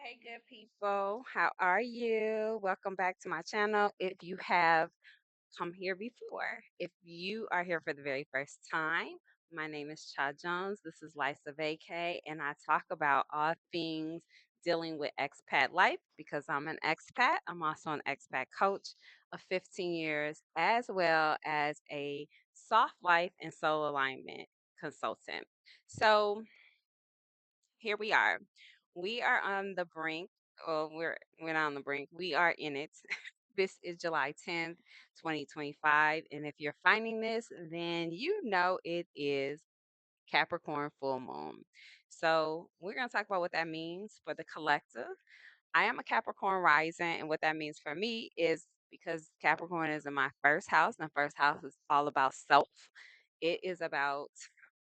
Hey, good people. How are you? Welcome back to my channel. If you have come here before, if you are here for the very first time, my name is Cha Jones. This is Lisa Vacay, and I talk about all things dealing with expat life because I'm an expat. I'm also an expat coach of 15 years, as well as a soft life and soul alignment consultant. So, here we are. We are on the brink. Oh, we're not on the brink. We are in it. This is July 10th, 2025. And if you're finding this, then you know it is Capricorn full moon. So we're going to talk about what that means for the collective. I am a Capricorn rising, and what that means for me is because Capricorn is in my first house, and the first house is all about self. It is about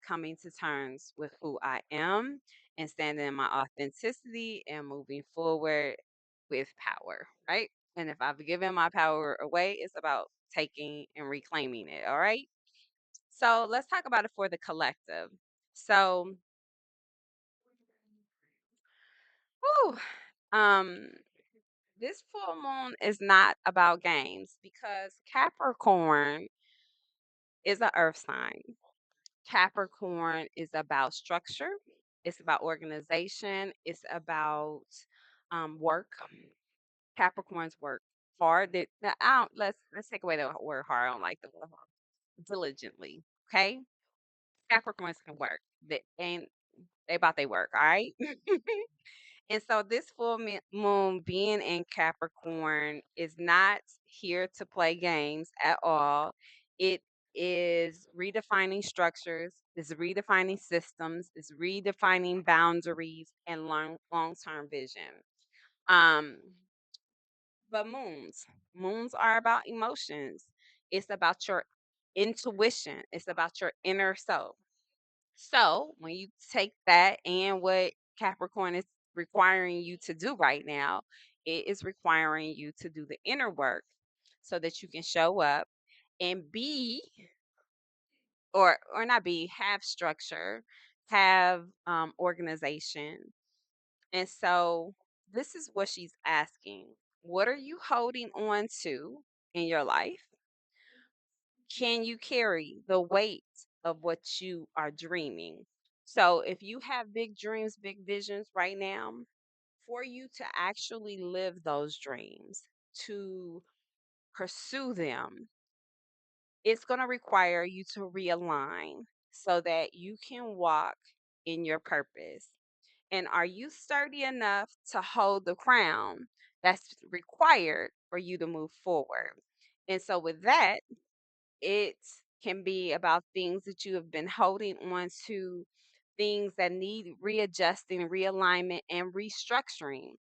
coming to terms with who I am and standing in my authenticity and moving forward with power, right? And if I've given my power away, it's about taking and reclaiming it, all right? So let's talk about it for the collective. So, whew, um, this full moon is not about games because Capricorn is an earth sign. Capricorn is about structure, it's about organization, it's about work. Capricorns work hard. Now, let's take away the word hard. I don't like the word hard. Diligently. Okay. Capricorns can work. They about they work, all right? And so this moon being in Capricorn is not here to play games at all. It is redefining structures, is redefining systems, is redefining boundaries and long-term vision. Um, but moons are about emotions. It's about your intuition. It's about your inner self. So when you take that and what Capricorn is requiring you to do right now, it is requiring you to do the inner work so that you can show up and be or not be have structure, have organization. And so this is what she's asking. What are you holding on to in your life? Can you carry the weight of what you are dreaming? So, if you have big dreams, big visions right now, for you to actually live those dreams, to pursue them, it's going to require you to realign so that you can walk in your purpose. And are you sturdy enough to hold the crown that's required for you to move forward? And so, with that, it can be about things that you have been holding on to, things that need readjusting, realignment, and restructuring.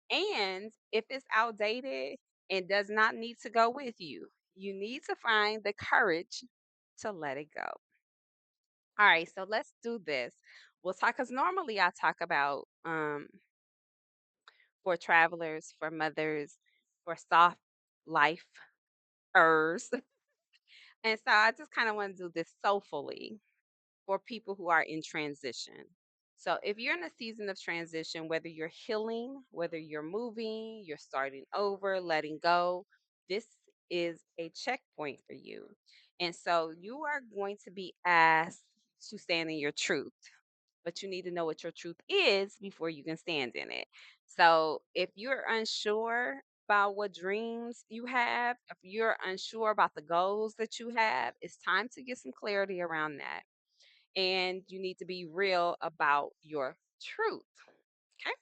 And if it's outdated and does not need to go with you, you need to find the courage to let it go. All right, so let's do this. We'll talk because normally I talk about for travelers, for mothers, for soft lifers. And so I just kind of want to do this soulfully for people who are in transition. So, if you're in a season of transition, whether you're healing, whether you're moving, you're starting over, letting go, this is a checkpoint for you. And so, you are going to be asked to stand in your truth, but you need to know what your truth is before you can stand in it. So, if you're unsure about what dreams you have, if you're unsure about the goals that you have, it's time to get some clarity around that and you need to be real about your truth. Okay.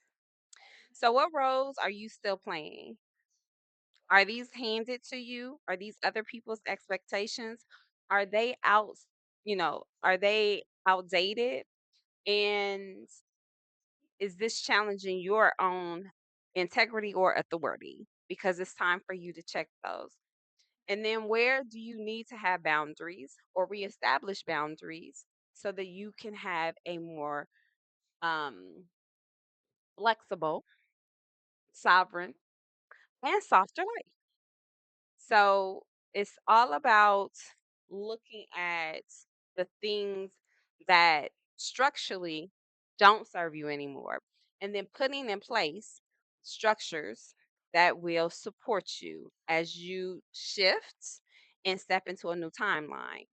So, what roles are you still playing? Are these handed to you? Are these other people's expectations? Are they out, are they outdated? And is this challenging your own integrity or authority? Because it's time for you to check those. And then, where do you need to have boundaries or reestablish boundaries so that you can have a more um, flexible, sovereign, and softer life. So it's all about looking at the things that structurally don't serve you anymore and then putting in place. structures that will support you as you shift and step into a new timeline.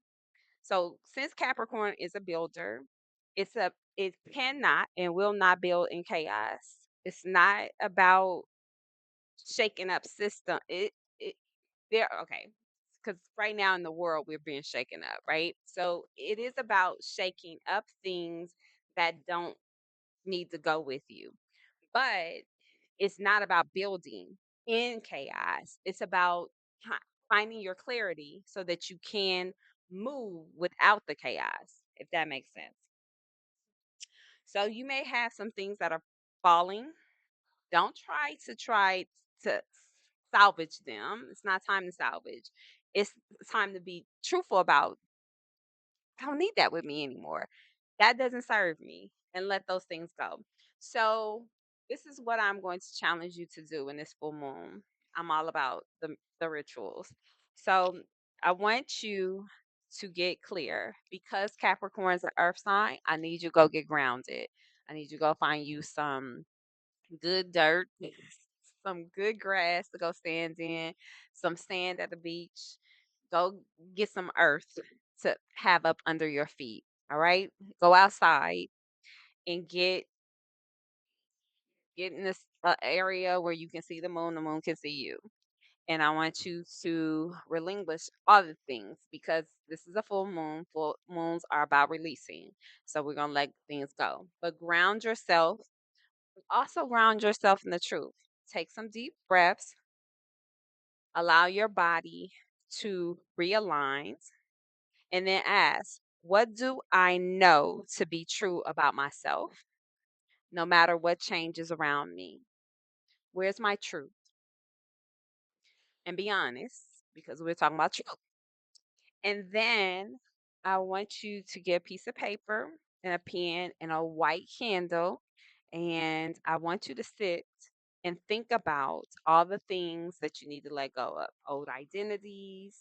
So since Capricorn is a builder, it cannot and will not build in chaos. It's not about shaking up system. It there okay. Because right now in the world we're being shaken up, right? So it is about shaking up things that don't need to go with you. But it's not about building in chaos. It's about finding your clarity so that you can move without the chaos, if that makes sense. So you may have some things that are falling. Don't try to salvage them. It's not time to salvage. It's time to be truthful about I don't need that with me anymore. That doesn't serve me and let those things go. So, this is what I'm going to challenge you to do in this full moon. I'm all about the rituals. So, I want you to get clear because Capricorn's an earth sign. I need you to go get grounded. I need you to go find you some good dirt, some good grass to go stand in, some sand at the beach. Go get some earth to have up under your feet. All right? Go outside and get in this area where you can see the moon can see you. And I want you to relinquish other things because this is a full moon. Full moons are about releasing. So we're going to let things go. But ground yourself. Also ground yourself in the truth. Take some deep breaths. Allow your body to realign and then ask, what do I know to be true about myself, no matter what changes around me? Where's my truth? And be honest, because we're talking about truth. And then I want you to get a piece of paper and a pen and a white candle. And I want you to sit and think about all the things that you need to let go of old identities,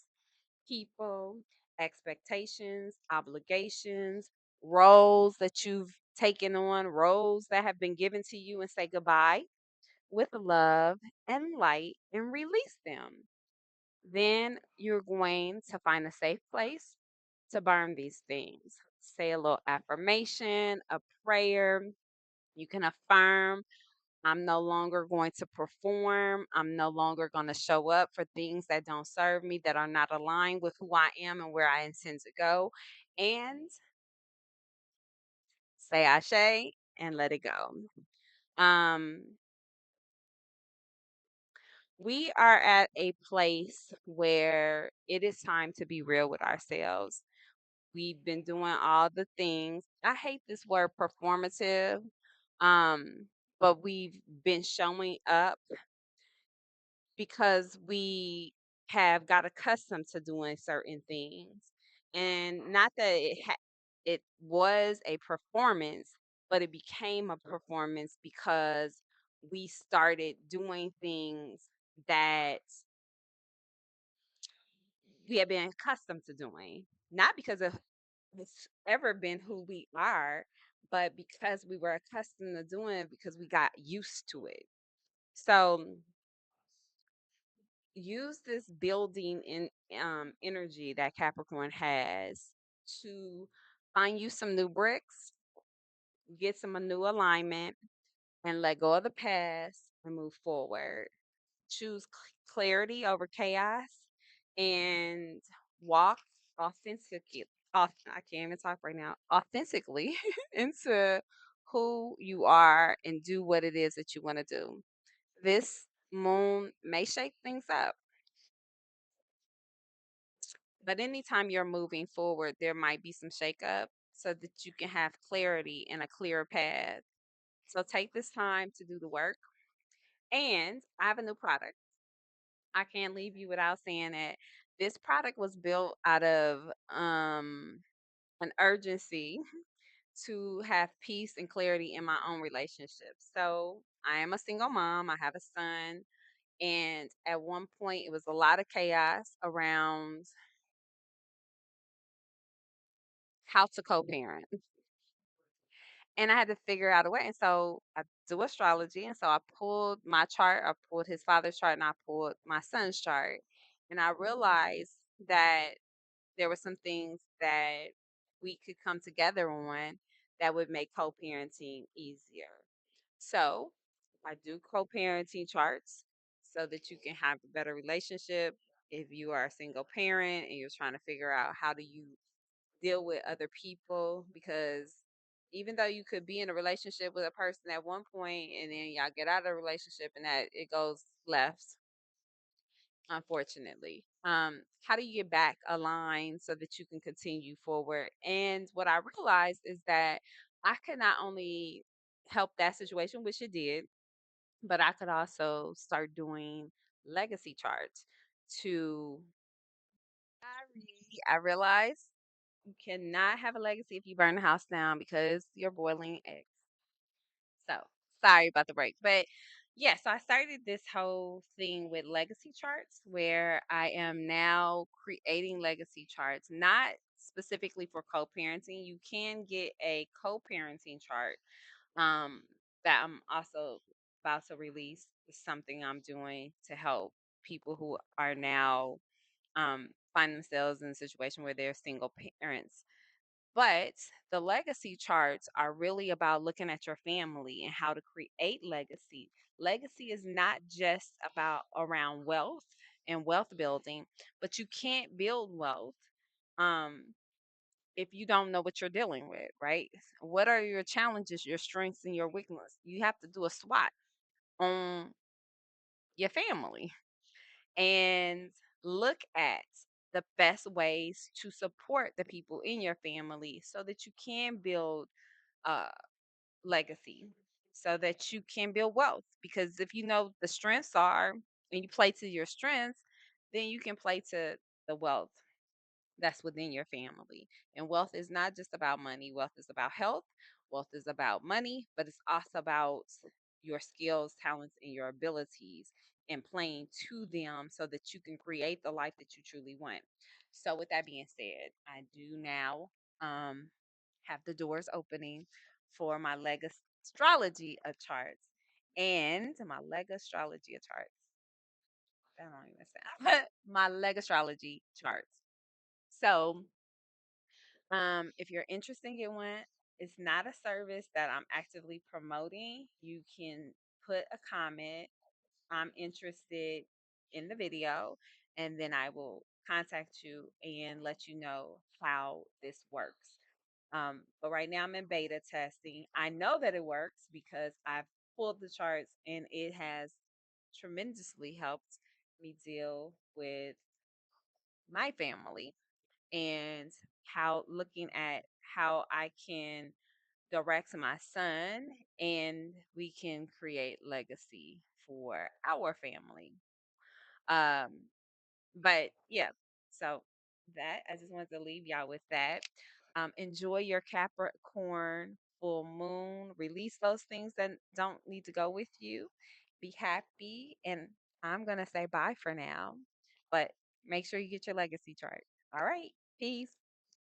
people, expectations, obligations, roles that you've taken on, roles that have been given to you, and say goodbye with love and light and release them. Then you're going to find a safe place to burn these things. Say a little affirmation, a prayer. You can affirm I'm no longer going to perform. I'm no longer going to show up for things that don't serve me, that are not aligned with who I am and where I intend to go. And say ashe and let it go. Um, we are at a place where it is time to be real with ourselves. We've been doing all the things. I hate this word performative, um, but we've been showing up because we have got accustomed to doing certain things. And not that it was a performance, but it became a performance because we started doing things that we have been accustomed to doing. Not because of it's ever been who we are, but because we were accustomed to doing it because we got used to it. So use this building in energy that Capricorn has to find you some new bricks, get some new alignment, and let go of the past and move forward. Choose clarity over chaos and walk authentically. I can't even talk right now. Authentically into who you are and do what it is that you want to do. This moon may shake things up, but anytime you're moving forward, there might be some shakeup so that you can have clarity and a clearer path. So take this time to do the work. And I have a new product. I can't leave you without saying that this product was built out of an urgency to have peace and clarity in my own relationship. So I am a single mom. I have a son. And at one point, it was a lot of chaos around how to co parent. And I had to figure out a way. And so I do astrology. And so I pulled my chart, I pulled his father's chart, and I pulled my son's chart. And I realized that there were some things that we could come together on that would make co-parenting easier. So I do co-parenting charts so that you can have a better relationship if you are a single parent and you're trying to figure out how do you deal with other people, because even though you could be in a relationship with a person at one point and then y'all get out of the relationship and that it goes left, unfortunately. How do you get back aligned so that you can continue forward? And what I realized is that I could not only help that situation, which it did, but I could also start doing legacy charts to I realized you cannot have a legacy if you burn the house down because you're boiling eggs. So sorry about the break. But yeah, so I started this whole thing with legacy charts where I am now creating legacy charts, not specifically for co parenting. You can get a co parenting chart um, that I'm also about to release. Is something I'm doing to help people who are now find themselves in a situation where they're single parents. But the legacy charts are really about looking at your family and how to create legacy. Legacy is not just about around wealth and wealth building, but you can't build wealth um, if you don't know what you're dealing with, right? What are your challenges, your strengths, and your weaknesses? You have to do a SWOT on your family and look at the best ways to support the people in your family so that you can build uh, legacy, so that you can build wealth. Because if you know the strengths are and you play to your strengths, then you can play to the wealth that's within your family. And wealth is not just about money, wealth is about health, wealth is about money, but it's also about your skills, talents, and your abilities and playing to them so that you can create the life that you truly want. So, with that being said, I do now have the doors opening for my LegaStrology charts and my LegaStrology charts. That don't even sound my LegaStrology charts. So, if you're interested in one, it's not a service that I'm actively promoting. You can put a comment, I'm interested in the video, and then I will contact you and let you know how this works. But right now I'm in beta testing. I know that it works because I've pulled the charts and it has tremendously helped me deal with my family and how looking at how I can direct my son and we can create legacy for our family. Um, but yeah, so that I just wanted to leave y'all with that. Enjoy your Capricorn full moon. Release those things that don't need to go with you. Be happy, and I'm gonna say bye for now. But make sure you get your legacy chart. All right, peace.